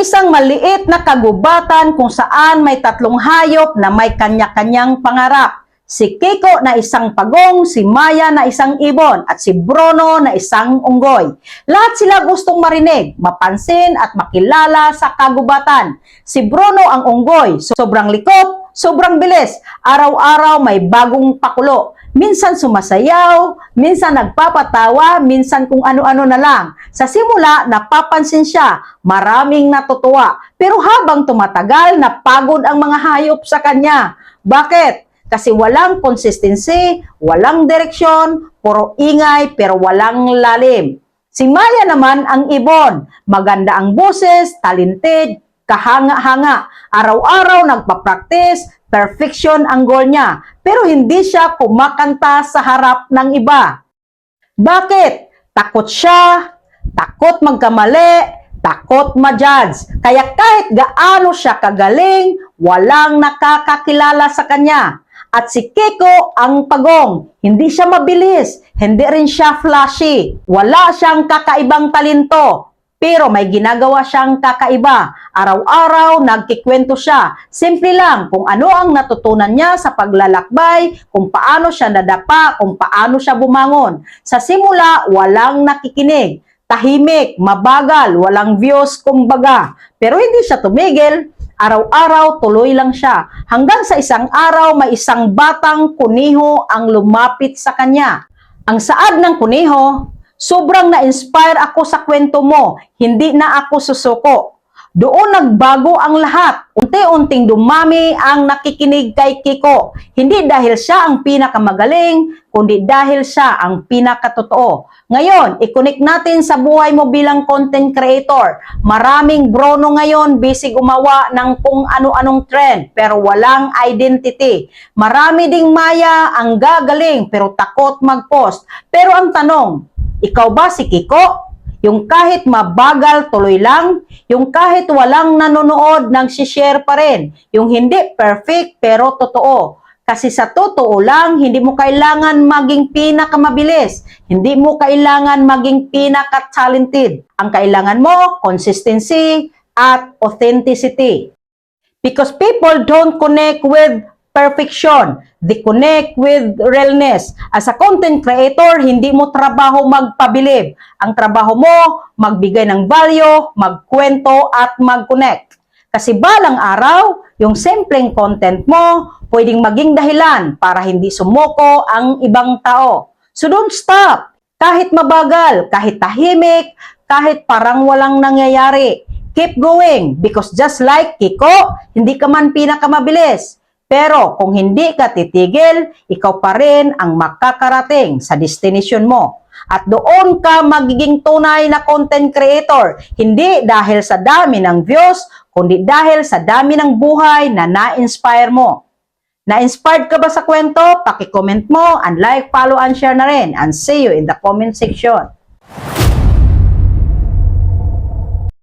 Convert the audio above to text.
isang maliit na kagubatan kung saan may tatlong hayop na may kanya-kanyang pangarap. Si Kiko na isang pagong, si Maya na isang ibon, at si Bruno na isang unggoy. Lahat sila gustong marinig, mapansin at makilala sa kagubatan. Si Bruno ang unggoy, sobrang likot, sobrang bilis. Araw-araw may bagong pakulo. Minsan sumasayaw, minsan nagpapatawa, minsan kung ano-ano na lang. Sa simula, napapansin siya, maraming natutuwa. Pero habang tumatagal, napagod ang mga hayop sa kanya. Bakit? Kasi walang consistency, walang direksyon, puro ingay pero walang lalim. Si Maya naman ang ibon. Maganda ang boses, talented, kahanga-hanga. Araw-araw nagpa-practice, perfection ang goal niya. Pero hindi siya kumakanta sa harap ng iba. Bakit? Takot siya, takot magkamali, takot ma-judge. Kaya kahit gaano siya kagaling, walang nakakakilala sa kanya. At si Kiko ang pagong. Hindi siya mabilis, hindi rin siya flashy. Wala siyang kakaibang talento. Pero may ginagawa siyang kakaiba. Araw-araw, nagkikwento siya. Simple lang kung ano ang natutunan niya sa paglalakbay, kung paano siya nadapa, kung paano siya bumangon. Sa simula, walang nakikinig. Tahimik, mabagal, walang views kumbaga. Pero hindi siya tumigil. Araw-araw, tuloy lang siya. Hanggang sa isang araw, may isang batang kuniho ang lumapit sa kanya. Ang saad ng kuniho, sobrang na-inspire ako sa kwento mo, hindi na ako susuko. Doon nagbago ang lahat. Unti-unting dumami ang nakikinig kay Kiko. Hindi dahil siya ang pinakamagaling, kundi dahil siya ang pinakatotoo. Ngayon, i-connect natin sa buhay mo bilang content creator. Maraming Bruno ngayon busy gumawa ng kung ano-anong trend pero walang identity. Marami ding Maya ang gagaling pero takot mag-post. Pero ang tanong, ikaw ba si Kiko? Yung kahit mabagal, tuloy lang. Yung kahit walang nanonood, nagsishare pa rin. Yung hindi perfect, pero totoo. Kasi sa totoo lang, hindi mo kailangan maging pinakamabilis. Hindi mo kailangan maging pinaka-talented. Ang kailangan mo, consistency at authenticity. Because people don't connect with perfection. They connect with realness. As a content creator, hindi mo trabaho magpabilib. Ang trabaho mo, magbigay ng value, magkwento at mag-connect. Kasi balang araw, yung simpleng content mo, pwedeng maging dahilan para hindi sumuko ang ibang tao. So don't stop. Kahit mabagal, kahit tahimik, kahit parang walang nangyayari. Keep going because just like Kiko, hindi ka man pinakamabilis. Pero kung hindi ka titigil, ikaw pa rin ang makakarating sa destination mo. At doon ka magiging tunay na content creator. Hindi dahil sa dami ng views, kundi dahil sa dami ng buhay na na-inspire mo. Na-inspired ka ba sa kwento? Paki-comment mo and like, follow, and share na rin. And see you in the comment section.